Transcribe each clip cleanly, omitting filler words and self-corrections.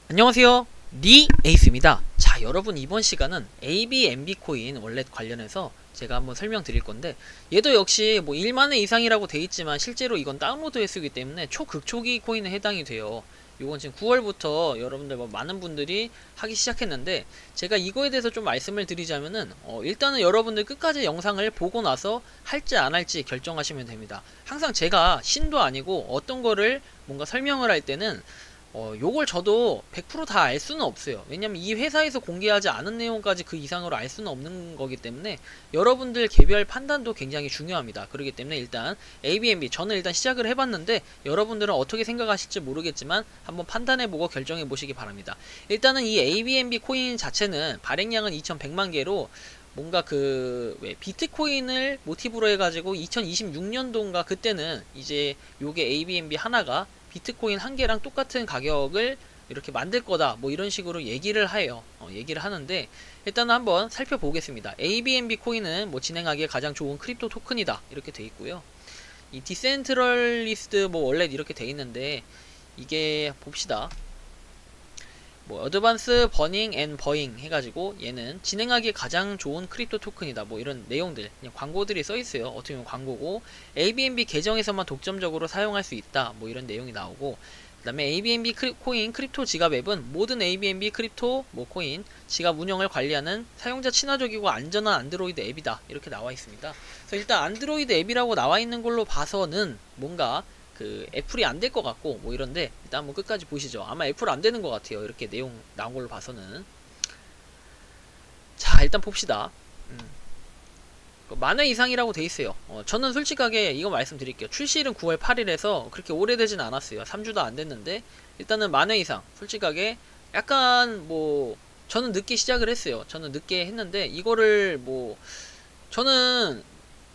안녕하세요. 니 에이스입니다. 자, 여러분 이번 시간은 ABNB 코인 월렛 관련해서 제가 한번 설명드릴 건데, 얘도 역시 뭐 1만원 이상이라고 돼 있지만 실제로 이건 다운로드 횟수이기 때문에 초극초기 코인에 해당이 돼요. 이건 지금 9월부터 여러분들 뭐 많은 분들이 하기 시작했는데, 제가 이거에 대해서 좀 말씀을 드리자면은 일단은 여러분들 끝까지 영상을 보고 나서 할지 안 할지 결정하시면 됩니다. 항상 제가 신도 아니고 어떤 거를 뭔가 설명을 할 때는 요걸 저도 100% 다 알 수는 없어요. 왜냐면 이 회사에서 공개하지 않은 내용까지 그 이상으로 알 수는 없는 거기 때문에 여러분들 개별 판단도 굉장히 중요합니다. 그렇기 때문에 일단 ABNB 저는 일단 시작을 해봤는데, 여러분들은 어떻게 생각하실지 모르겠지만 한번 판단해보고 결정해보시기 바랍니다. 일단은 이 ABNB 코인 자체는 발행량은 2100만 개로, 뭔가 왜 비트코인을 모티브로 해가지고 2026년도인가 그때는 이제 요게 ABNB 하나가 비트코인 한 개랑 똑같은 가격을 이렇게 만들 거다, 뭐 이런 식으로 얘기를 해요. 얘기를 하는데, 일단 한번 살펴보겠습니다. ABNB 코인은 뭐 진행하기에 가장 좋은 크립토 토큰이다, 이렇게 돼 있고요. 이 디센트럴리스트 뭐 원래 이렇게 돼 있는데, 이게 봅시다. 뭐 어드밴스 버닝 앤 버잉 해가지고 얘는 진행하기에 가장 좋은 크립토 토큰이다, 뭐 이런 내용들, 그냥 광고들이 써있어요. 어떻게 보면 광고고, ABNB 계정에서만 독점적으로 사용할 수 있다, 뭐 이런 내용이 나오고, 그 다음에 ABNB 코인 크립토 지갑 앱은 모든 ABNB 크립토 뭐 코인 지갑 운영을 관리하는 사용자 친화적이고 안전한 안드로이드 앱이다, 이렇게 나와 있습니다. 그래서 일단 안드로이드 앱이라고 나와 있는 걸로 봐서는 뭔가 애플이 안 될 것 같고 뭐 이런데, 일단 한번 끝까지 보시죠. 아마 애플 안 되는 것 같아요, 이렇게 내용 나온 걸로 봐서는. 자, 일단 봅시다. 만회 이상이라고 돼 있어요. 저는 솔직하게 이거 말씀드릴게요. 출시일은 9월 8일에서 그렇게 오래되진 않았어요. 3주도 안 됐는데, 일단은 만회 이상, 솔직하게 약간 뭐 저는 늦게 시작을 했어요. 저는 늦게 했는데, 이거를 뭐 저는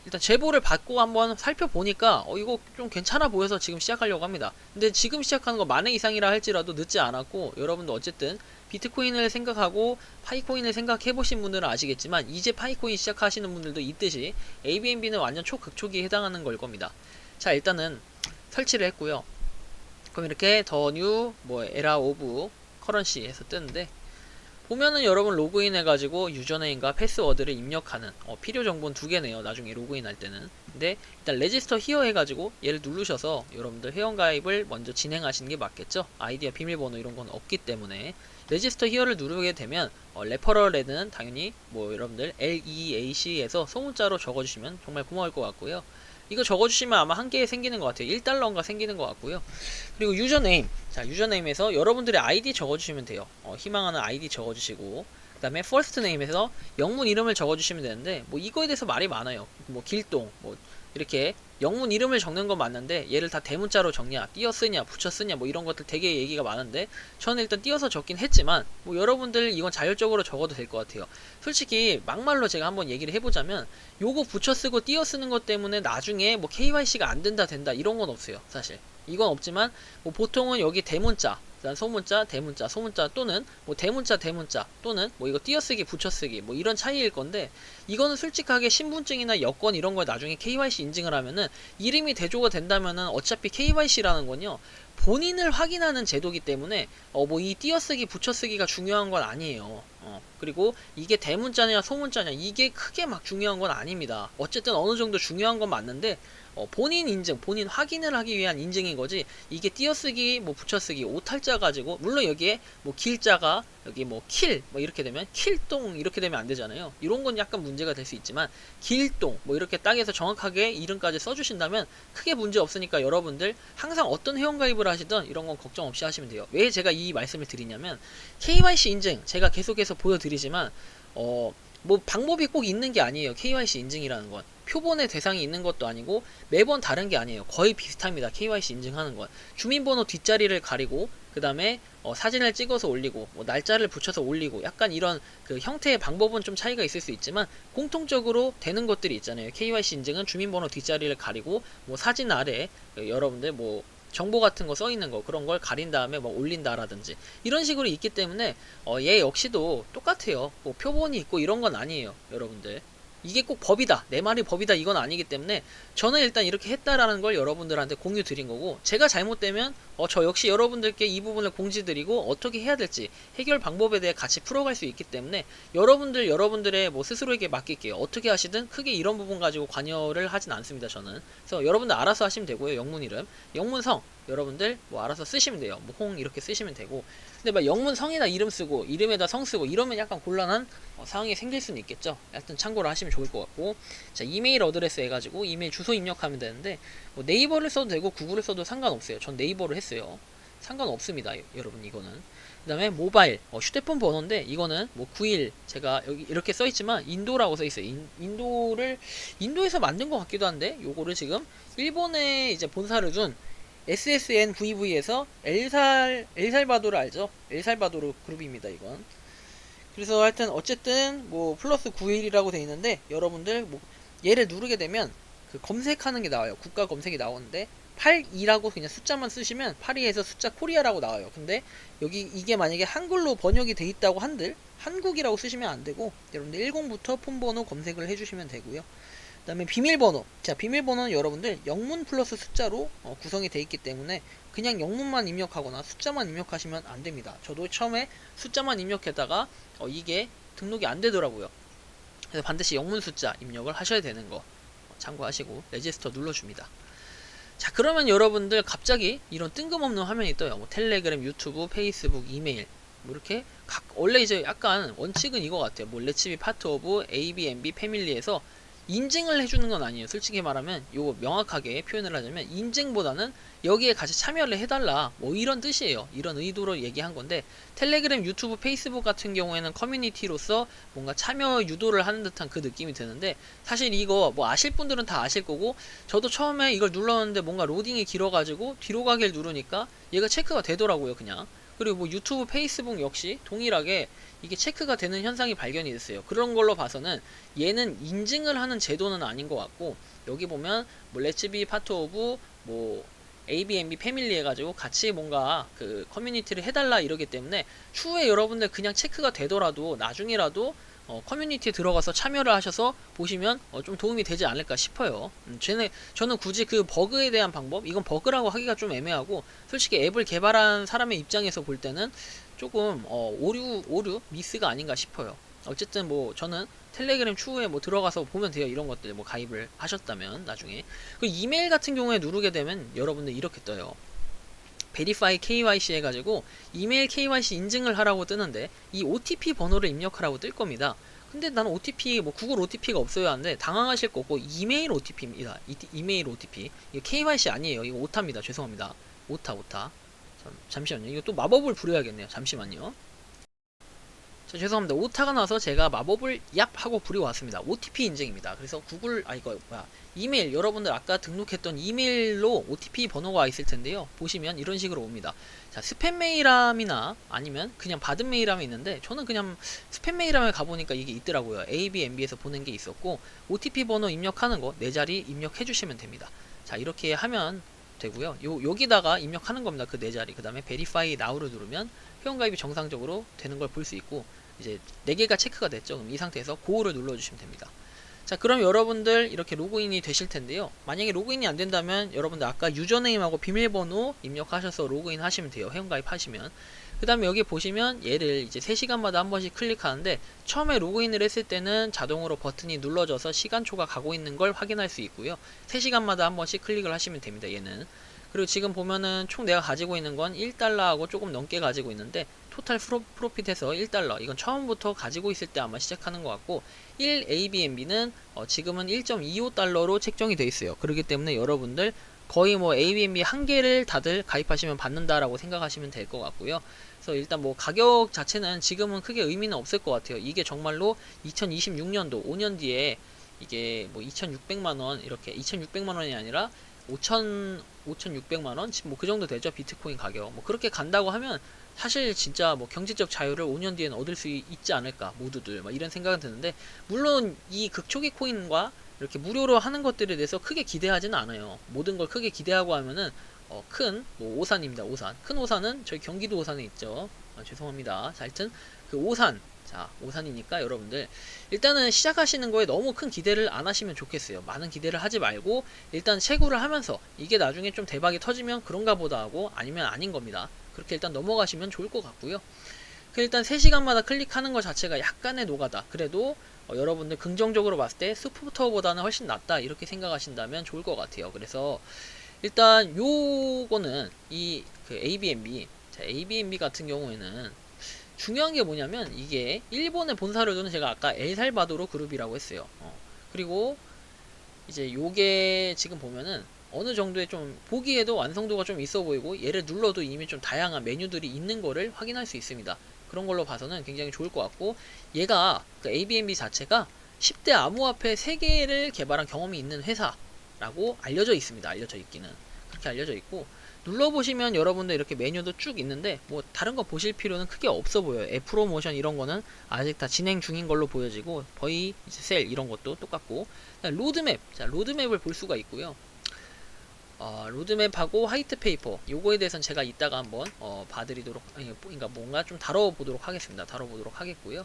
일단 제보를 받고 한번 살펴보니까 이거 좀 괜찮아 보여서 지금 시작하려고 합니다. 근데 지금 시작하는 거 만회 이상이라 할지라도 늦지 않았고, 여러분도 어쨌든 비트코인을 생각하고 파이코인을 생각해 보신 분들은 아시겠지만, 이제 파이코인 시작하시는 분들도 있듯이 ABNB는 완전 초극초기에 해당하는 걸 겁니다. 자, 일단은 설치를 했고요. 그럼 이렇게 더 뉴 뭐 에라 오브 커런시 해서 뜨는데, 보면은 여러분 로그인 해가지고 유저네임과 패스워드를 입력하는 필요 정보는 두 개네요, 나중에 로그인 할 때는. 근데 일단 레지스터 히어 해가지고 얘를 누르셔서 여러분들 회원가입을 먼저 진행하시는 게 맞겠죠. 아이디와 비밀번호 이런 건 없기 때문에 레지스터 히어를 누르게 되면 레퍼럴에는 당연히 뭐 여러분들 LEAC에서 소문자로 적어주시면 정말 고마울 것 같고요. 이거 적어주시면 아마 한 개 생기는 것 같아요. 1달러인가 생기는 것 같고요. 그리고 유저네임. 자, 유저네임에서 여러분들의 아이디 적어주시면 돼요. 희망하는 아이디 적어주시고, 그 다음에 퍼스트 네임에서 영문 이름을 적어주시면 되는데, 뭐 이거에 대해서 말이 많아요. 뭐 길동, 뭐 이렇게 영문 이름을 적는 건 맞는데, 얘를 다 대문자로 적냐, 띄어 쓰냐, 붙여 쓰냐, 뭐 이런 것들 되게 얘기가 많은데, 저는 일단 띄어서 적긴 했지만 뭐 여러분들 이건 자율적으로 적어도 될 것 같아요. 솔직히 막말로 제가 한번 얘기를 해보자면, 요거 붙여 쓰고 띄어 쓰는 것 때문에 나중에 뭐 KYC가 안 된다 이런 건 없어요, 사실. 이건 없지만 뭐 보통은 여기 대문자, 그다음 소문자, 대문자, 소문자, 또는 뭐 대문자, 대문자, 또는 뭐 이거 띄어쓰기, 붙여쓰기, 뭐 이런 차이일 건데, 이거는 솔직하게 신분증이나 여권 이런 걸 나중에 KYC 인증을 하면은 이름이 대조가 된다면은 어차피 KYC라는 건요, 본인을 확인하는 제도기 때문에 뭐 이 띄어쓰기, 붙여쓰기가 중요한 건 아니에요. 그리고 이게 대문자냐 소문자냐 이게 크게 막 중요한 건 아닙니다. 어쨌든 어느 정도 중요한 건 맞는데, 본인 인증, 본인 확인을 하기 위한 인증인 거지, 이게 띄어쓰기, 뭐 붙여쓰기, 오탈자 가지고, 물론 여기에 뭐 길자가 여기 뭐 킬, 뭐 이렇게 되면 킬동 이렇게 되면 안 되잖아요. 이런 건 약간 문제가 될 수 있지만, 길동 뭐 이렇게 딱해서 정확하게 이름까지 써주신다면 크게 문제 없으니까, 여러분들 항상 어떤 회원가입을 하시든 이런 건 걱정 없이 하시면 돼요. 왜 제가 이 말씀을 드리냐면, KYC 인증 제가 계속해서 보여드리지만 뭐 방법이 꼭 있는 게 아니에요. KYC 인증이라는 건 표본의 대상이 있는 것도 아니고 매번 다른 게 아니에요. 거의 비슷합니다. KYC 인증하는 건 주민번호 뒷자리를 가리고, 그 다음에 사진을 찍어서 올리고, 뭐 날짜를 붙여서 올리고, 약간 이런 그 형태의 방법은 좀 차이가 있을 수 있지만 공통적으로 되는 것들이 있잖아요. KYC 인증은 주민번호 뒷자리를 가리고, 뭐 사진 아래 여러분들 뭐 정보 같은 거 써 있는 거, 그런 걸 가린 다음에 뭐 올린다라든지 이런 식으로 있기 때문에 얘 역시도 똑같아요. 뭐 표본이 있고 이런 건 아니에요, 여러분들. 이게 꼭 법이다, 내 말이 법이다, 이건 아니기 때문에 저는 일단 이렇게 했다라는 걸 여러분들한테 공유 드린 거고, 제가 잘못되면 저 역시 여러분들께 이 부분을 공지드리고 어떻게 해야 될지 해결 방법에 대해 같이 풀어갈 수 있기 때문에 여러분들의 뭐 스스로에게 맡길게요. 어떻게 하시든 크게 이런 부분 가지고 관여를 하진 않습니다. 저는. 그래서 여러분들 알아서 하시면 되고요. 영문 이름, 영문성 여러분들 뭐 알아서 쓰시면 돼요. 뭐 홍 이렇게 쓰시면 되고. 근데 막 영문성에다 이름 쓰고 이름에다 성 쓰고 이러면 약간 곤란한 상황이 생길 수는 있겠죠. 하여튼 참고를 하시면 좋을 것 같고, 자, 이메일 어드레스 해가지고 이메일 주소 입력하면 되는데 뭐 네이버를 써도 되고 구글을 써도 상관없어요. 전 네이버를 했어요. 상관없습니다, 여러분. 이거는 그 다음에 모바일 휴대폰 번호인데 이거는 뭐 91 제가 여기 이렇게 써있지만 인도라고 써있어요. 인도에서 만든 것 같기도 한데 요거를 지금 일본에 이제 본사를 둔 SSNVV에서 엘살바도르 알죠? 엘살바도르 그룹입니다, 이건. 그래서 하여튼 어쨌든 뭐 플러스 91이라고 돼 있는데 여러분들 뭐 얘를 누르게 되면 그 검색하는 게 나와요. 국가 검색이 나오는데 82라고 그냥 숫자만 쓰시면 82에서 숫자 코리아라고 나와요. 근데 여기 이게 만약에 한글로 번역이 돼 있다고 한들 한국이라고 쓰시면 안 되고 여러분들 10부터 폰번호 검색을 해주시면 되고요. 그 다음에 비밀번호. 자, 비밀번호는 여러분들 영문 플러스 숫자로 구성이 되어 있기 때문에 그냥 영문만 입력하거나 숫자만 입력하시면 안 됩니다. 저도 처음에 숫자만 입력했다가 이게 등록이 안 되더라고요. 그래서 반드시 영문 숫자 입력을 하셔야 되는 거 참고하시고 레지스터 눌러줍니다. 자, 그러면 여러분들 갑자기 이런 뜬금없는 화면이 떠요. 뭐 텔레그램, 유튜브, 페이스북, 이메일 뭐 이렇게 원래 이제 약간 원칙은 이거 같아요. 뭐 렛츠비 파트 오브 ABNB 패밀리에서 인증을 해주는 건 아니에요. 솔직히 말하면 요거 명확하게 표현을 하자면 인증보다는 여기에 같이 참여를 해달라 뭐 이런 뜻이에요. 이런 의도로 얘기한 건데 텔레그램, 유튜브, 페이스북 같은 경우에는 커뮤니티로서 뭔가 참여 유도를 하는 듯한 그 느낌이 드는데 사실 이거 뭐 아실 분들은 다 아실 거고 저도 처음에 이걸 눌렀는데 뭔가 로딩이 길어가지고 뒤로 가기를 누르니까 얘가 체크가 되더라고요, 그냥. 그리고 뭐 유튜브, 페이스북 역시 동일하게 이게 체크가 되는 현상이 발견이 됐어요. 그런 걸로 봐서는 얘는 인증을 하는 제도는 아닌 것 같고 여기 보면 뭐 렛츠비 파트 오브 뭐 ABNB 패밀리 해가지고 같이 뭔가 그 커뮤니티를 해달라 이러기 때문에 추후에 여러분들 그냥 체크가 되더라도 나중에라도 커뮤니티에 들어가서 참여를 하셔서 보시면 좀 도움이 되지 않을까 싶어요. 저는 굳이 그 버그에 대한 방법, 이건 버그라고 하기가 좀 애매하고 솔직히 앱을 개발한 사람의 입장에서 볼 때는 조금 오류 미스가 아닌가 싶어요. 어쨌든 뭐 저는 텔레그램 추후에 뭐 들어가서 보면 돼요. 이런 것들 뭐 가입을 하셨다면 나중에. 그리고 이메일 같은 경우에 누르게 되면 여러분들 이렇게 떠요. 베리파이 KYC 해가지고 이메일 KYC 인증을 하라고 뜨는데 이 OTP 번호를 입력하라고 뜰 겁니다. 근데 나는 OTP 뭐 구글 OTP가 없어야 하는데 당황하실 거고 이메일 OTP입니다. 이메일 OTP 이게 KYC 아니에요. 이거 오타입니다. 죄송합니다. 오타. 잠시만요. 이거 또 마법을 부려야겠네요. 잠시만요. 자, 죄송합니다. 오타가 나서 제가 마법을 얍 하고 부려왔습니다. OTP 인증입니다. 그래서 구글 이거 뭐야 이메일 여러분들 아까 등록했던 이메일로 OTP 번호가 있을 텐데요. 보시면 이런 식으로 옵니다. 자, 스팸 메일함이나 아니면 그냥 받은 메일함이 있는데 저는 그냥 스팸 메일함에 가보니까 이게 있더라고요. ABNB에서 보낸 게 있었고 OTP 번호 입력하는 거 4자리 입력해 주시면 됩니다. 자, 이렇게 하면 되고요. 여기다가 입력하는 겁니다. 그 4자리. 그 다음에 베리파이 나우를 누르면 회원가입이 정상적으로 되는 걸 볼 수 있고 이제 4개가 체크가 됐죠. 그럼 이 상태에서 고를 눌러주시면 됩니다. 자, 그럼 여러분들 이렇게 로그인이 되실 텐데요. 만약에 로그인이 안 된다면 여러분들 아까 유저네임하고 비밀번호 입력하셔서 로그인 하시면 돼요. 회원가입 하시면. 그 다음에 여기 보시면 얘를 이제 3시간마다 한 번씩 클릭하는데 처음에 로그인을 했을 때는 자동으로 버튼이 눌러져서 시간초가 가고 있는 걸 확인할 수 있고요. 3시간마다 한 번씩 클릭을 하시면 됩니다. 얘는. 그리고 지금 보면은 총 내가 가지고 있는 건 1달러하고 조금 넘게 가지고 있는데 토탈 프로핏에서 1달러 이건 처음부터 가지고 있을 때 아마 시작하는 것 같고 1ABNB는 지금은 1.25달러로 책정이 되어 있어요. 그렇기 때문에 여러분들 거의 뭐 ABNB 한 개를 다들 가입하시면 받는다라고 생각하시면 될 것 같고요. 그래서 일단 뭐 가격 자체는 지금은 크게 의미는 없을 것 같아요. 이게 정말로 2026년도 5년 뒤에 이게 뭐 2,600만원 이렇게 2,600만원이 아니라 5,600만원? 지금 뭐 그 정도 되죠. 비트코인 가격. 뭐 그렇게 간다고 하면 사실 진짜 뭐 경제적 자유를 5년 뒤에는 얻을 수 있지 않을까 모두들 막 이런 생각은 드는데 물론 이 극초기 코인과 이렇게 무료로 하는 것들에 대해서 크게 기대하지는 않아요. 모든 걸 크게 기대하고 하면은 큰 뭐 오산입니다. 오산. 큰 오산은 저희 경기도 오산에 있죠. 죄송합니다. 자, 하여튼 그 오산 자, 오산이니까 여러분들 일단은 시작하시는 거에 너무 큰 기대를 안 하시면 좋겠어요. 많은 기대를 하지 말고 일단 채굴을 하면서 이게 나중에 좀 대박이 터지면 그런가 보다 하고 아니면 아닌 겁니다. 그렇게 일단 넘어가시면 좋을 것 같고요. 일단 3시간마다 클릭하는 것 자체가 약간의 노가다. 그래도 여러분들 긍정적으로 봤을 때 스푸터보다는 훨씬 낫다 이렇게 생각하신다면 좋을 것 같아요. 그래서 일단 요거는 이 그 ABNB, 자, ABNB 같은 경우에는 중요한 게 뭐냐면 이게 일본의 본사를 두는 제가 아까 엘살바도르 그룹이라고 했어요. 그리고 이제 요게 지금 보면은 어느 정도의 좀 보기에도 완성도가 좀 있어 보이고 얘를 눌러도 이미 좀 다양한 메뉴들이 있는 거를 확인할 수 있습니다. 그런 걸로 봐서는 굉장히 좋을 것 같고 얘가 그 ABNB 자체가 10대 암호화폐 3개를 개발한 경험이 있는 회사라고 알려져 있습니다. 알려져 있기는 그렇게 알려져 있고 눌러보시면 여러분들 이렇게 메뉴도 쭉 있는데 뭐 다른 거 보실 필요는 크게 없어 보여요. 앱 프로모션 이런 거는 아직 다 진행 중인 걸로 보여지고 거의 이제 셀 이런 것도 똑같고 로드맵, 자 로드맵을 볼 수가 있고요. 로드맵하고 화이트 페이퍼 요거에 대해서는 제가 이따가 한번 봐드리도록 그러니까 뭔가 좀 다뤄보도록 하겠습니다. 다뤄보도록 하겠고요.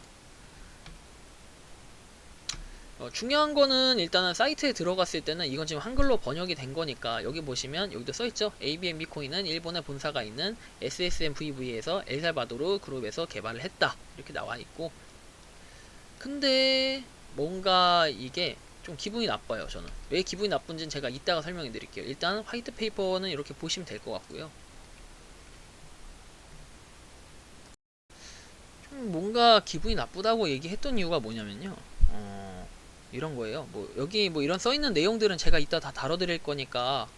중요한 거는 일단은 사이트에 들어갔을 때는 이건 지금 한글로 번역이 된 거니까 여기 보시면 여기도 써있죠. ABNB 코인은 일본의 본사가 있는 SSMVV에서 엘살바도르 그룹에서 개발을 했다 이렇게 나와 있고 근데 뭔가 이게 좀 기분이 나빠요. 저는 왜 기분이 나쁜지는 제가 이따가 설명해 드릴게요. 일단 화이트 페이퍼는 이렇게 보시면 될 것 같고요. 좀 뭔가 기분이 나쁘다고 얘기했던 이유가 뭐냐면요. 이런 거예요. 뭐 여기 뭐 이런 써있는 내용들은 제가 이따 다 다뤄드릴 거니까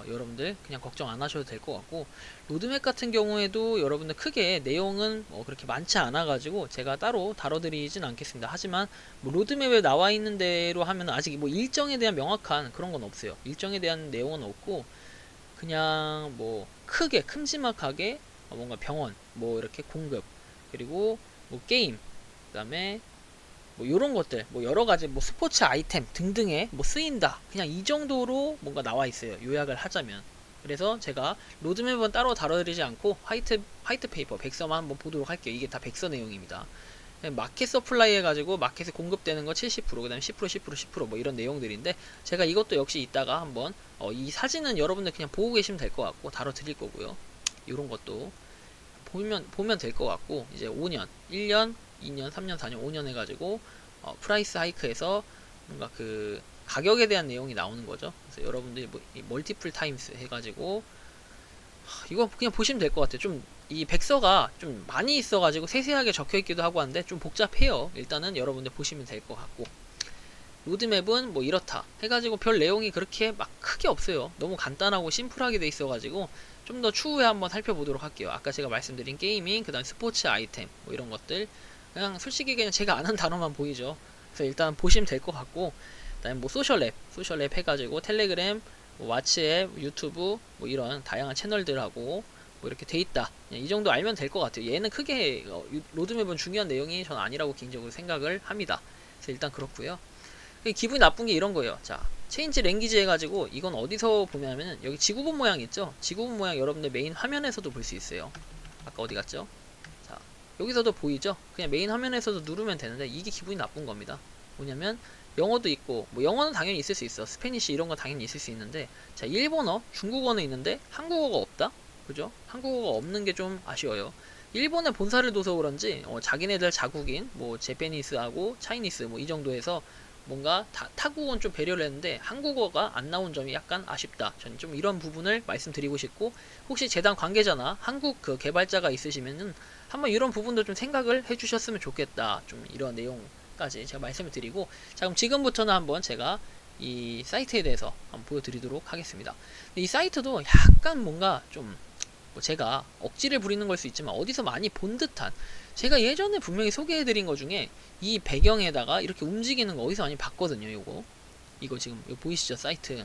여러분들 그냥 걱정 안 하셔도 될 것 같고 로드맵 같은 경우에도 여러분들 크게 내용은 그렇게 많지 않아 가지고 제가 따로 다뤄드리진 않겠습니다. 하지만 뭐 로드맵에 나와 있는 대로 하면 아직 뭐 일정에 대한 명확한 그런 건 없어요. 일정에 대한 내용은 없고 그냥 뭐 크게 큼지막하게 뭔가 병원 뭐 이렇게 공급 그리고 뭐 게임 그 다음에 뭐 요런 것들 뭐 여러가지 뭐 스포츠 아이템 등등에 뭐 쓰인다 그냥 이 정도로 뭔가 나와 있어요. 요약을 하자면 그래서 제가 로드맵은 따로 다뤄드리지 않고 화이트 페이퍼 백서만 한번 보도록 할게요. 이게 다 백서 내용입니다. 마켓 서플라이 해가지고 마켓에 공급되는 거 70% 그 다음에 10% 10% 10%뭐 이런 내용들인데 제가 이것도 역시 이따가 한번 이 사진은 여러분들 그냥 보고 계시면 될 것 같고 다뤄드릴 거고요. 이런 것도 보면 될 것 같고 이제 5년 1년 2년 3년 4년 5년 해가지고 프라이스 하이크에서 뭔가 그 가격에 대한 내용이 나오는 거죠. 그래서 여러분들이 뭐 멀티플 타임스 해가지고 이거 그냥 보시면 될 것 같아요. 좀 이 백서가 좀 많이 있어가지고 세세하게 적혀있기도 하고 하는데 좀 복잡해요. 일단은 여러분들 보시면 될 것 같고 로드맵은 뭐 이렇다 해가지고 별 내용이 그렇게 막 크게 없어요. 너무 간단하고 심플하게 돼 있어가지고 좀 더 추후에 한번 살펴보도록 할게요. 아까 제가 말씀드린 게이밍 그 다음 스포츠 아이템 뭐 이런 것들 그냥 솔직히 그냥 제가 아는 단어만 보이죠. 그래서 일단 보시면 될 것 같고 그다음에 뭐 소셜 앱 해가지고 텔레그램 뭐 왓츠앱 유튜브 뭐 이런 다양한 채널들하고 뭐 이렇게 돼 있다. 이 정도 알면 될 것 같아요. 얘는 크게 로드맵은 중요한 내용이 전 아니라고 개인적으로 생각을 합니다. 그래서 일단 그렇고요. 기분이 나쁜 게 이런 거예요. 자, 체인지 랭귀지 해가지고 이건 어디서 보면은 여기 지구본 모양 있죠? 지구본 모양 여러분들 메인 화면에서도 볼 수 있어요. 아까 어디 갔죠? 자, 여기서도 보이죠? 그냥 메인 화면에서도 누르면 되는데 이게 기분이 나쁜 겁니다. 뭐냐면 영어도 있고 뭐 영어는 당연히 있을 수 있어. 스페니쉬 이런 거 당연히 있을 수 있는데 자, 일본어, 중국어는 있는데 한국어가 없다? 그죠? 한국어가 없는 게 좀 아쉬워요. 일본에 본사를 둬서 그런지 자기네들 자국인 뭐 제페니스하고 차이니스 뭐 이 정도에서 뭔가 타국은 좀 배려를 했는데 한국어가 안 나온 점이 약간 아쉽다. 저는 좀 이런 부분을 말씀드리고 싶고 혹시 재단 관계자나 한국 그 개발자가 있으시면은 한번 이런 부분도 좀 생각을 해주셨으면 좋겠다. 좀 이런 내용까지 제가 말씀을 드리고 자 그럼 지금부터는 한번 제가 이 사이트에 대해서 한번 보여드리도록 하겠습니다. 이 사이트도 약간 뭔가 좀 뭐 제가 억지를 부리는 걸 수 있지만 어디서 많이 본 듯한 제가 예전에 분명히 소개해드린 것 중에 이 배경에다가 이렇게 움직이는 거 어디서 많이 봤거든요. 이거 지금 이거 보이시죠 사이트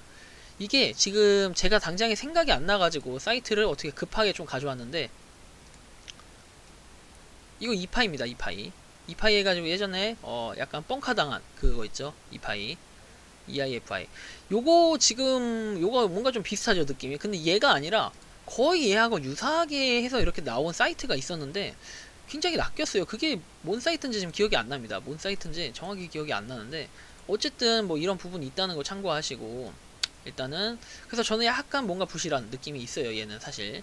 이게 지금 제가 당장에 생각이 안 나가지고 사이트를 어떻게 급하게 좀 가져왔는데 이거 이파이입니다. 이파이 해가지고 예전에 약간 뻥카당한 그거 있죠. 이파이 EIFI 요거 지금 요거 뭔가 좀 비슷하죠 느낌이. 근데 얘가 아니라 거의 얘하고 유사하게 해서 이렇게 나온 사이트가 있었는데 굉장히 낚였어요. 그게 뭔 사이트인지 지금 기억이 안 납니다. 뭔 사이트인지 정확히 기억이 안 나는데 어쨌든 뭐 이런 부분이 있다는 거 참고하시고 일단은 그래서 저는 약간 뭔가 부실한 느낌이 있어요. 얘는 사실.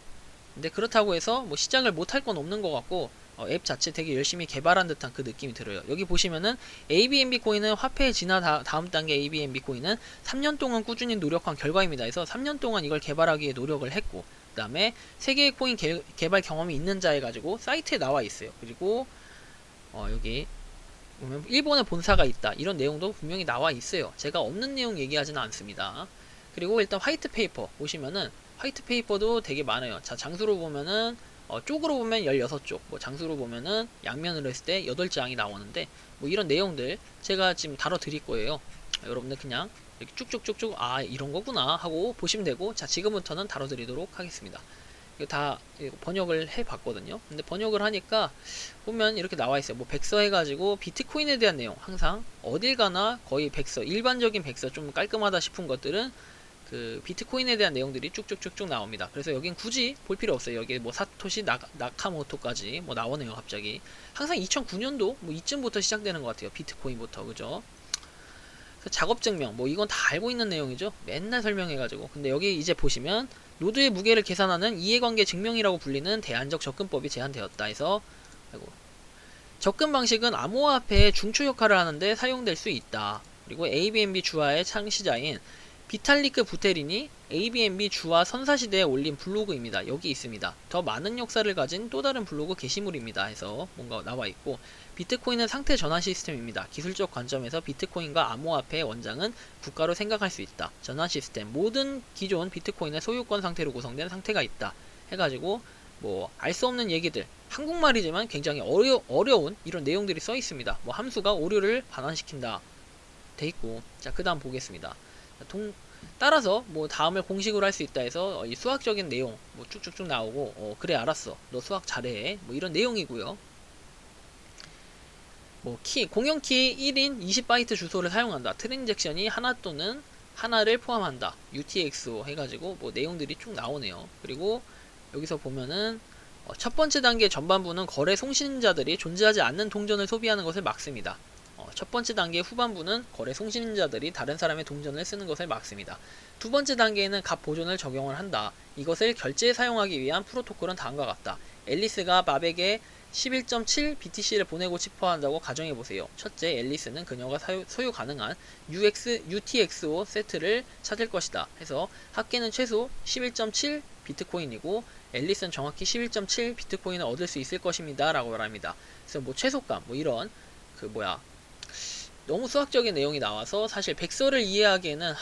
근데 그렇다고 해서 뭐 시작을 못할 건 없는 것 같고 앱 자체 되게 열심히 개발한 듯한 그 느낌이 들어요. 여기 보시면은 ABNB 코인은 화폐에 지나 다음 단계 ABNB 코인은 3년 동안 꾸준히 노력한 결과입니다. 그래서 3년 동안 이걸 개발하기에 노력을 했고 그 다음에 3개의 코인 개발 경험이 있는 자 해가지고 사이트에 나와 있어요. 그리고 여기 보면 일본에 본사가 있다 이런 내용도 분명히 나와 있어요. 제가 없는 내용 얘기하지는 않습니다. 그리고 일단 화이트 페이퍼 보시면은 화이트 페이퍼도 되게 많아요. 자, 장수로 보면은 쪽으로 보면 16쪽, 뭐 장수로 보면은 양면으로 했을 때 8장이 나오는데 뭐 이런 내용들 제가 지금 다뤄 드릴 거예요. 여러분들 그냥 이렇게 쭉쭉쭉쭉 아 이런 거구나 하고 보시면 되고 자 지금부터는 다뤄 드리도록 하겠습니다. 이거 다 번역을 해 봤거든요. 근데 번역을 하니까 보면 이렇게 나와 있어요. 뭐 백서 해가지고 비트코인에 대한 내용 항상 어딜 가나 거의 백서 일반적인 백서 좀 깔끔하다 싶은 것들은 그 비트코인에 대한 내용들이 쭉쭉쭉쭉 나옵니다. 그래서 여긴 굳이 볼 필요 없어요. 여기 뭐 사토시 나카모토까지 뭐 나오네요. 갑자기 항상 2009년도 뭐 이쯤부터 시작되는 것 같아요. 비트코인부터 그죠? 작업 증명 뭐 이건 다 알고 있는 내용이죠. 맨날 설명해가지고 근데 여기 이제 보시면 노드의 무게를 계산하는 이해관계 증명이라고 불리는 대안적 접근법이 제한되었다 해서 아이고, 접근 방식은 암호화폐의 중추 역할을 하는데 사용될 수 있다. 그리고 ABNB 주화의 창시자인 비탈리크 부테린이 ABNB 주화 선사시대에 올린 블로그입니다. 여기 있습니다. 더 많은 역사를 가진 또 다른 블로그 게시물입니다. 해서 뭔가 나와 있고 비트코인은 상태 전환 시스템입니다. 기술적 관점에서 비트코인과 암호화폐의 원장은 국가로 생각할 수 있다. 전환 시스템 모든 기존 비트코인의 소유권 상태로 구성된 상태가 있다. 해가지고 뭐 알 수 없는 얘기들 한국말이지만 굉장히 어려운 이런 내용들이 써 있습니다. 뭐 함수가 오류를 반환시킨다 돼 있고 자 그 다음 보겠습니다. 따라서 뭐 다음을 공식으로 할 수 있다 해서 이 수학적인 내용 뭐 쭉쭉쭉 나오고 그래 알았어 너 수학 잘해 뭐 이런 내용이고요. 뭐 공용키 1인 20바이트 주소를 사용한다. 트랜잭션이 하나 또는 하나를 포함한다. UTXO 해가지고 뭐 내용들이 쭉 나오네요. 그리고 여기서 보면은 첫 번째 단계 전반부는 거래 송신자들이 존재하지 않는 동전을 소비하는 것을 막습니다. 첫 번째 단계 후반부는 거래 송신자들이 다른 사람의 동전을 쓰는 것을 막습니다. 두 번째 단계에는 값 보존을 적용을 한다. 이것을 결제에 사용하기 위한 프로토콜은 다음과 같다. 앨리스가 맙에게 11.7 BTC를 보내고 싶어 한다고 가정해보세요. 첫째, 앨리스는 그녀가 소유 가능한 UTXO 세트를 찾을 것이다. 해서 합계는 최소 11.7 비트코인이고 앨리스는 정확히 11.7 비트코인을 얻을 수 있을 것입니다. 라고 말합니다. 그래서 뭐 최소값 뭐 이런 너무 수학적인 내용이 나와서 사실 백서를 이해하기에는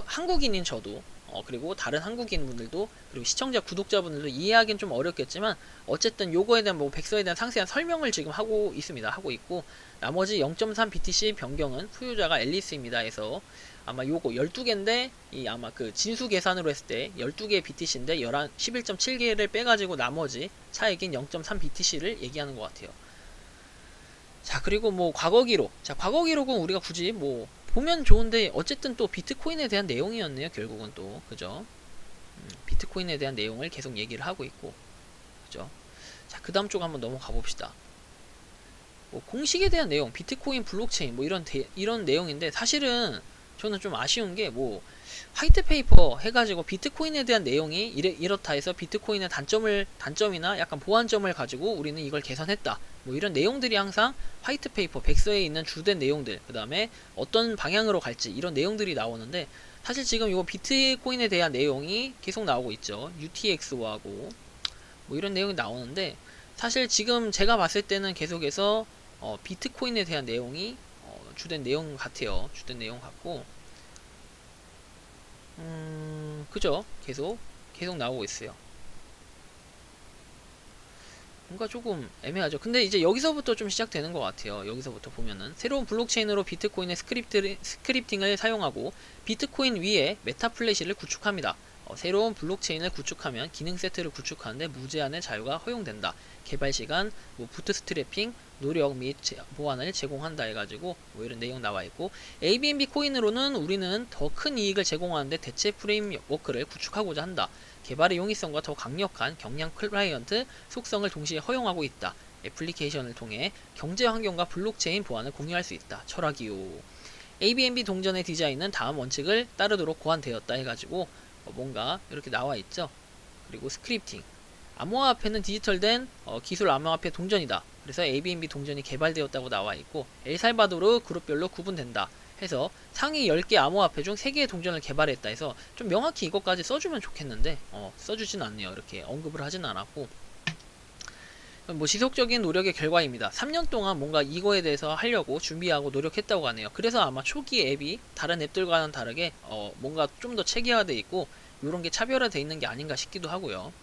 한국인인 저도 그리고 다른 한국인 분들도 그리고 시청자 구독자분들도 이해하기는 좀 어렵겠지만 어쨌든 요거에 대한 뭐 백서에 대한 상세한 설명을 지금 하고 있습니다. 하고 있고 나머지 0.3 BTC 변경은 소유자가 앨리스입니다. 해서 아마 요거 12개인데 이 아마 그 진수 계산으로 했을 때 12개 BTC인데 11.7개를 빼가지고 나머지 차액인 0.3 BTC를 얘기하는 것 같아요. 자 그리고 뭐 과거 기록 자 과거 기록은 우리가 굳이 뭐 보면 좋은데 어쨌든 또 비트코인에 대한 내용이었네요. 결국은 또 그죠. 비트코인에 대한 내용을 계속 얘기를 하고 있고 그죠. 자 그 다음 쪽 한번 넘어가 봅시다. 뭐 공식에 대한 내용 비트코인 블록체인 뭐 이런 내용인데 사실은 저는 좀 아쉬운 게 뭐 화이트 페이퍼 해가지고 비트코인에 대한 내용이 이렇다 해서 비트코인의 단점이나 약간 보완점을 가지고 우리는 이걸 개선했다. 뭐 이런 내용들이 항상 화이트 페이퍼 백서에 있는 주된 내용들 그 다음에 어떤 방향으로 갈지 이런 내용들이 나오는데 사실 지금 이거 비트코인에 대한 내용이 계속 나오고 있죠. UTXO하고 뭐 이런 내용이 나오는데 사실 지금 제가 봤을 때는 계속해서 비트코인에 대한 내용이 주된 내용 같아요. 주된 내용 같고 그죠? 계속 나오고 있어요. 뭔가 조금 애매하죠. 근데 이제 여기서부터 좀 시작되는 것 같아요. 여기서부터 보면은 새로운 블록체인으로 비트코인의 스크립팅을 사용하고 비트코인 위에 메타플래시를 구축합니다. 새로운 블록체인을 구축하면 기능 세트를 구축하는데 무제한의 자유가 허용된다. 개발 시간, 뭐 부트스트래핑, 노력 및 보안을 제공한다 해가지고 뭐 이런 내용 나와 있고 ABNB 코인으로는 우리는 더 큰 이익을 제공하는데 대체 프레임워크를 구축하고자 한다. 개발의 용이성과 더 강력한 경량 클라이언트 속성을 동시에 허용하고 있다. 애플리케이션을 통해 경제 환경과 블록체인 보안을 공유할 수 있다. 철학이요. ABNB 동전의 디자인은 다음 원칙을 따르도록 고안되었다 해가지고 뭔가 이렇게 나와 있죠. 그리고 스크립팅. 암호화폐는 디지털된 기술 암호화폐 동전이다. 그래서 ABNB 동전이 개발되었다고 나와 있고 엘살바도르 그룹별로 구분된다. 해서 상위 10개 암호화폐 중 3개의 동전을 개발했다 해서 좀 명확히 이것까지 써주면 좋겠는데 써주진 않네요. 이렇게 언급을 하진 않았고 뭐 지속적인 노력의 결과입니다. 3년 동안 뭔가 이거에 대해서 하려고 준비하고 노력했다고 하네요. 그래서 아마 초기 앱이 다른 앱들과는 다르게 뭔가 좀 더 체계화되어 있고 이런 게 차별화되어 있는 게 아닌가 싶기도 하고요.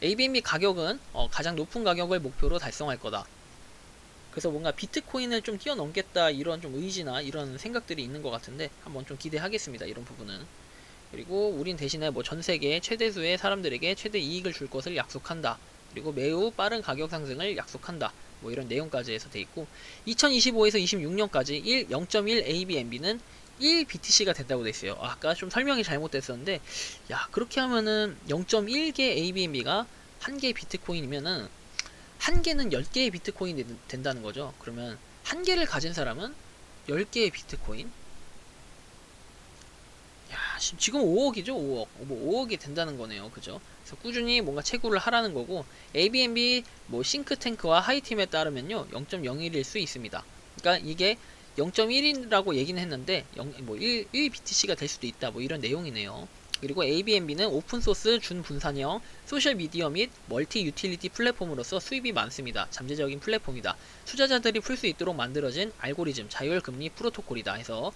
ABNB 가격은 가장 높은 가격을 목표로 달성할 거다. 그래서 뭔가 비트코인을 좀 뛰어넘겠다 이런 좀 의지나 이런 생각들이 있는 것 같은데 한번 좀 기대하겠습니다. 이런 부분은. 그리고 우린 대신에 뭐 전세계 최대수의 사람들에게 최대 이익을 줄 것을 약속한다. 그리고 매우 빠른 가격 상승을 약속한다. 뭐 이런 내용까지 해서 돼 있고 2025에서 26년까지 0.1 ABNB는 1 BTC가 된다고 돼 있어요. 아까 좀 설명이 잘못됐었는데 야 그렇게 하면은 0.1개 ABNB가 1개 비트코인이면은 1개는 10개의 비트코인이 된다는 거죠. 그러면 1개를 가진 사람은 10개의 비트코인? 야, 지금 5억이죠, 5억. 뭐 5억이 된다는 거네요. 그죠? 그래서 꾸준히 뭔가 채굴을 하라는 거고, ABNB 뭐 싱크탱크와 하이팀에 따르면요, 0.01일 수 있습니다. 그러니까 이게 0.1이라고 얘기는 했는데, 1 BTC가 될 수도 있다. 뭐 이런 내용이네요. 그리고 ABNB는 오픈소스 준분산형 소셜미디어 및 멀티 유틸리티 플랫폼으로서 수입이 많습니다. 잠재적인 플랫폼이다. 투자자들이 풀 수 있도록 만들어진 알고리즘 자율금리 프로토콜이다 해서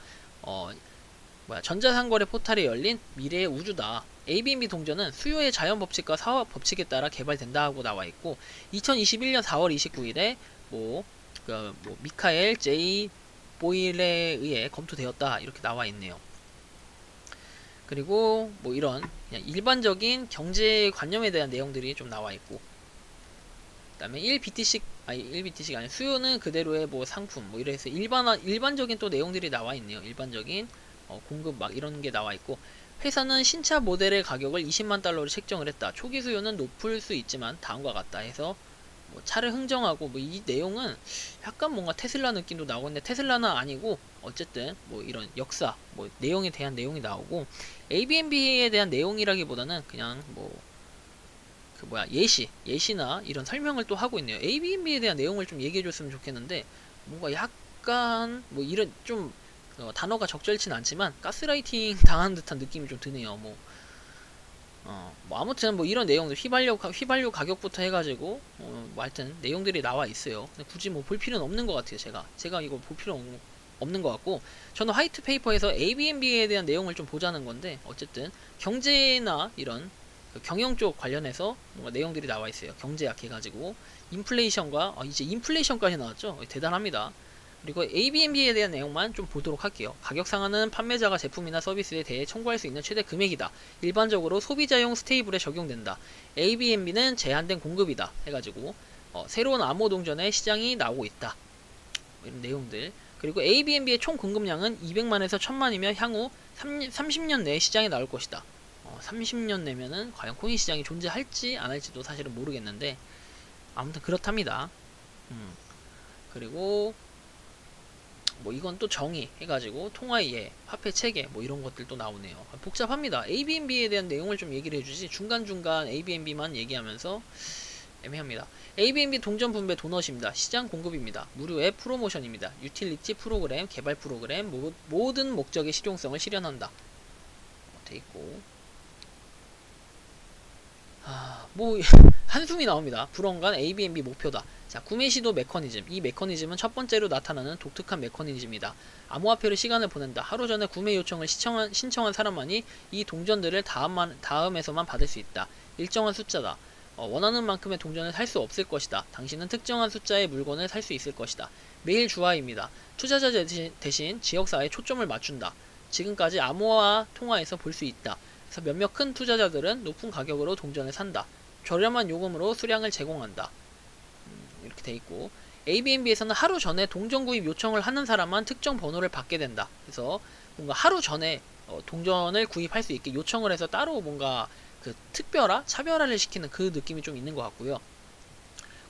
전자상거래 포탈에 열린 미래의 우주다. ABNB 동전은 수요의 자연 법칙과 사업 법칙에 따라 개발된다 하고 나와 있고 2021년 4월 29일에 미카엘 J 보일에 의해 검토되었다 이렇게 나와 있네요. 그리고 뭐 이런 그냥 일반적인 경제 관념에 대한 내용들이 좀 나와 있고 그다음에 1BTC가 아니라 수요는 그대로의 뭐 상품 뭐 이래서 일반적인 또 내용들이 나와 있네요. 일반적인 공급 막 이런 게 나와 있고 회사는 신차 모델의 가격을 20만 달러로 책정을 했다. 초기 수요는 높을 수 있지만 다음과 같다 해서 뭐 차를 흥정하고 뭐 이 내용은 약간 뭔가 테슬라 느낌도 나오는데 테슬라는 아니고 어쨌든 뭐 이런 역사 뭐 내용에 대한 내용이 나오고 ABNB에 대한 내용이라기보다는 그냥 뭐 예시나 이런 설명을 또 하고 있네요. ABNB에 대한 내용을 좀 얘기해 줬으면 좋겠는데 뭔가 약간 뭐 이런 좀 단어가 적절치는 않지만 가스라이팅 당한 듯한 느낌이 좀 드네요. 뭐 아무튼 뭐 이런 내용들 휘발유 가격부터 해가지고 뭐 하여튼 내용들이 나와 있어요. 굳이 뭐 볼 필요는 없는 것 같아요. 제가 이거 볼 필요 없는 것 같고 저는 화이트 페이퍼에서 ABNB에 대한 내용을 좀 보자는 건데 어쨌든 경제나 이런 경영 쪽 관련해서 뭔가 내용들이 나와 있어요. 경제학 해가지고 인플레이션과 이제 인플레이션까지 나왔죠. 대단합니다. 그리고 ABNB에 대한 내용만 좀 보도록 할게요. 가격 상한은 판매자가 제품이나 서비스에 대해 청구할 수 있는 최대 금액이다. 일반적으로 소비자용 스테이블에 적용된다. ABNB는 제한된 공급이다. 해가지고 새로운 암호 동전의 시장이 나오고 있다. 이런 내용들. 그리고 ABNB의 총 공급량은 200만에서 1000만이며 향후 30년 내에 시장에 나올 것이다. 30년 내면은 과연 코인 시장이 존재할지 안 할지도 사실은 모르겠는데 아무튼 그렇답니다. 그리고 뭐 이건 또 정의 해가지고 통화의 예, 화폐 체계 뭐 이런 것들도 나오네요. 복잡합니다. ABNB에 대한 내용을 좀 얘기를 해주지 중간중간 ABNB만 얘기하면서 애매합니다. ABNB 동전 분배 도넛입니다. 시장 공급입니다. 무료의 프로모션입니다. 유틸리티 프로그램, 개발 프로그램, 모든 목적의 실용성을 실현한다. 돼있고 뭐 한숨이 나옵니다. 불언간 ABNB 목표다. 자, 구매 시도 메커니즘. 이 메커니즘은 첫 번째로 나타나는 독특한 메커니즘이다. 암호화폐로 시간을 보낸다. 하루 전에 구매 요청을 신청한 사람만이 이 동전들을 다음에서만 받을 수 있다. 일정한 숫자다. 원하는 만큼의 동전을 살 수 없을 것이다. 당신은 특정한 숫자의 물건을 살 수 있을 것이다. 매일 주화입니다. 투자자 대신 지역사회에 초점을 맞춘다. 지금까지 암호화 통화에서 볼 수 있다. 그래서 몇몇 큰 투자자들은 높은 가격으로 동전을 산다. 저렴한 요금으로 수량을 제공한다. 이렇게 돼 있고 ABNB에서는 하루 전에 동전 구입 요청을 하는 사람만 특정 번호를 받게 된다. 그래서 뭔가 하루 전에 동전을 구입할 수 있게 요청을 해서 따로 뭔가 그 차별화를 시키는 그 느낌이 좀 있는 것 같고요.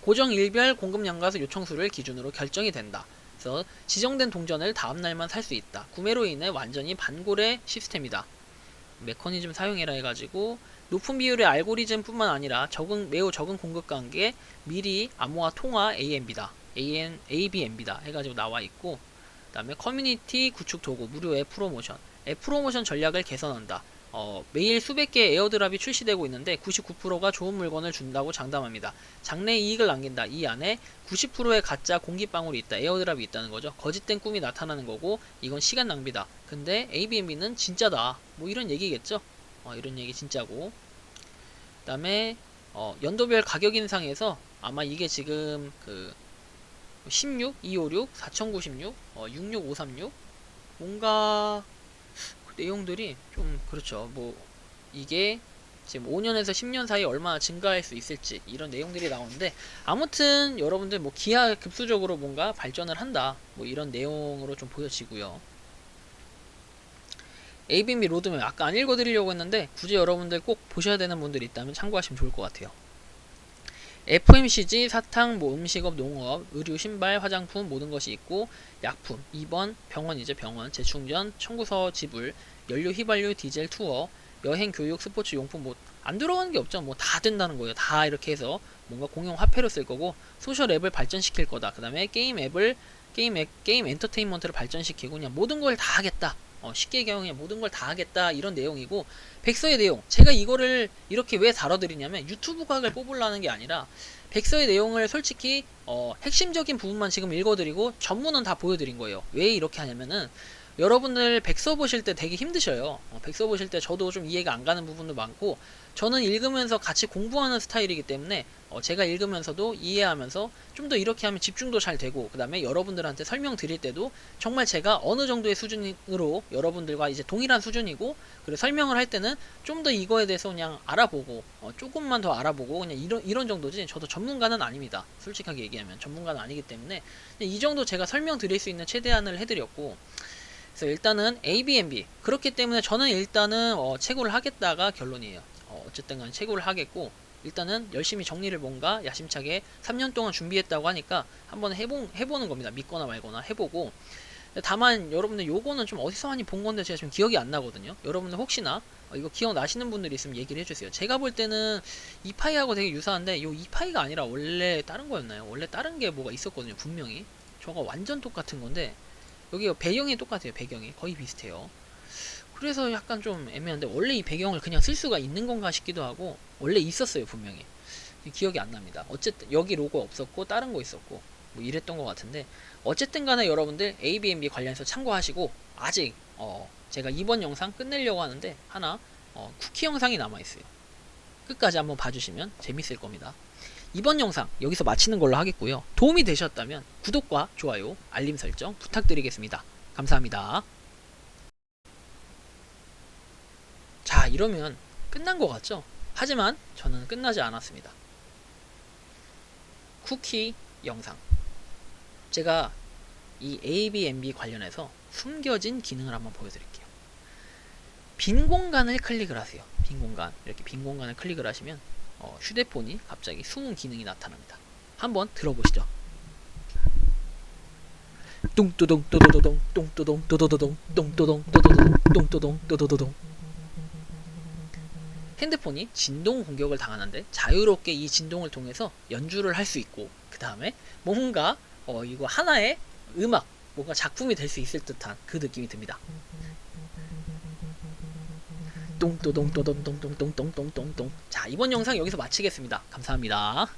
고정 일별 공급 양가수 요청수를 기준으로 결정이 된다. 그래서 지정된 동전을 다음날만 살 수 있다. 구매로 인해 완전히 반고래 시스템이다. 메커니즘 사용해라 해가지고 높은 비율의 알고리즘 뿐만 아니라 매우 적은 공급 관계 미리 암호화 통화 AMB다. ABMB다 해가지고 나와 있고, 그 다음에 커뮤니티 구축 도구 무료 앱 프로모션, 앱 프로모션 전략을 개선한다. 매일 수백 개의 에어드랍이 출시되고 있는데 99%가 좋은 물건을 준다고 장담합니다. 장래 이익을 남긴다. 이 안에 90%의 가짜 공기방울이 있다. 에어드랍이 있다는 거죠. 거짓된 꿈이 나타나는 거고 이건 시간 낭비다. 근데 ABMB는 진짜다. 뭐 이런 얘기겠죠. 이런 얘기 진짜고. 그 다음에 연도별 가격 인상에서 아마 이게 지금 그 16, 256, 4096, 66536 뭔가 내용들이 좀 그렇죠. 뭐 이게 지금 5년에서 10년 사이에 얼마나 증가할 수 있을지 이런 내용들이 나오는데, 아무튼 여러분들 뭐 기하급수적으로 뭔가 발전을 한다. 뭐 이런 내용으로 좀 보여지고요. ABMB 로드맵 아까 안 읽어드리려고 했는데 굳이 여러분들 꼭 보셔야 되는 분들이 있다면 참고하시면 좋을 것 같아요. FMCG, 사탕, 뭐 음식업, 농업, 의류, 신발, 화장품 모든 것이 있고, 약품, 입원, 병원이죠. 병원, 재충전, 청구서 지불, 연료, 휘발유, 디젤, 투어, 여행, 교육, 스포츠 용품 뭐 안 들어가는 게 없죠. 뭐 다 된다는 거예요. 다 이렇게 해서 뭔가 공용 화폐로 쓸 거고, 소셜 앱을 발전시킬 거다. 그 다음에 게임 엔터테인먼트를 발전시키고 그냥 모든 걸 다 하겠다. 쉽게 얘기하면 모든 걸 다 하겠다 이런 내용이고, 백서의 내용 제가 이거를 이렇게 왜 다뤄드리냐면 유튜브 각을 뽑으려는 게 아니라 백서의 내용을 솔직히 핵심적인 부분만 지금 읽어드리고 전문은 다 보여드린 거예요. 왜 이렇게 하냐면은 여러분들 백서 보실 때 되게 힘드셔요. 백서 보실 때 저도 좀 이해가 안 가는 부분도 많고, 저는 읽으면서 같이 공부하는 스타일이기 때문에 제가 읽으면서도 이해하면서 좀 더 이렇게 하면 집중도 잘 되고, 그 다음에 여러분들한테 설명드릴 때도 정말 제가 어느 정도의 수준으로 여러분들과 이제 동일한 수준이고, 그리고 설명을 할 때는 좀 더 이거에 대해서 그냥 알아보고 조금만 더 알아보고 그냥 이런 정도지, 저도 전문가는 아닙니다. 솔직하게 얘기하면 전문가는 아니기 때문에 이 정도 제가 설명드릴 수 있는 최대한을 해드렸고, 그래서 일단은 ABMB 그렇기 때문에 저는 일단은 채굴을 하겠다가 결론이에요. 어쨌든 간 채굴을 하겠고, 일단은 열심히 정리를 뭔가 야심차게 3년 동안 준비했다고 하니까 한번 해보는 겁니다. 믿거나 말거나 해보고, 다만 여러분들 요거는 좀 어디서 많이 본 건데 제가 지금 기억이 안 나거든요. 여러분들 혹시나 이거 기억나시는 분들이 있으면 얘기를 해주세요. 제가 볼 때는 이파이하고 되게 유사한데 요 이파이가 아니라 원래 다른 거였나요? 원래 다른 게 뭐가 있었거든요. 분명히 저거 완전 똑같은 건데 여기 배경이 똑같아요. 배경이 거의 비슷해요. 그래서 약간 좀 애매한데 원래 이 배경을 그냥 쓸 수가 있는 건가 싶기도 하고, 원래 있었어요 분명히. 기억이 안 납니다. 어쨌든 여기 로고 없었고 다른 거 있었고 뭐 이랬던 것 같은데, 어쨌든 간에 여러분들 ABMB 관련해서 참고하시고, 아직 제가 이번 영상 끝내려고 하는데 하나 쿠키 영상이 남아있어요. 끝까지 한번 봐주시면 재밌을 겁니다. 이번 영상 여기서 마치는 걸로 하겠고요. 도움이 되셨다면 구독과 좋아요, 알림 설정 부탁드리겠습니다. 감사합니다. 자, 이러면 끝난 것 같죠? 하지만 저는 끝나지 않았습니다. 쿠키 영상, 제가 이 ABMB 관련해서 숨겨진 기능을 한번 보여드릴게요. 빈 공간을 클릭을 하세요. 빈 공간, 이렇게 빈 공간을 클릭을 하시면 휴대폰이 갑자기 숨은 기능이 나타납니다. 한번 들어보시죠. 뚱뚜동 또도도동 뚱뚜동 또도도동 뚱뚜동 또도도동 뚱뚜동 또도도동. 핸드폰이 진동 공격을 당하는데 자유롭게 이 진동을 통해서 연주를 할 수 있고, 그 다음에 뭔가 이거 하나의 음악, 뭔가 작품이 될 수 있을 듯한 그 느낌이 듭니다. 똥또동또동똥똥똥똥똥똥똥. 자, 이번 영상 여기서 마치겠습니다. 감사합니다.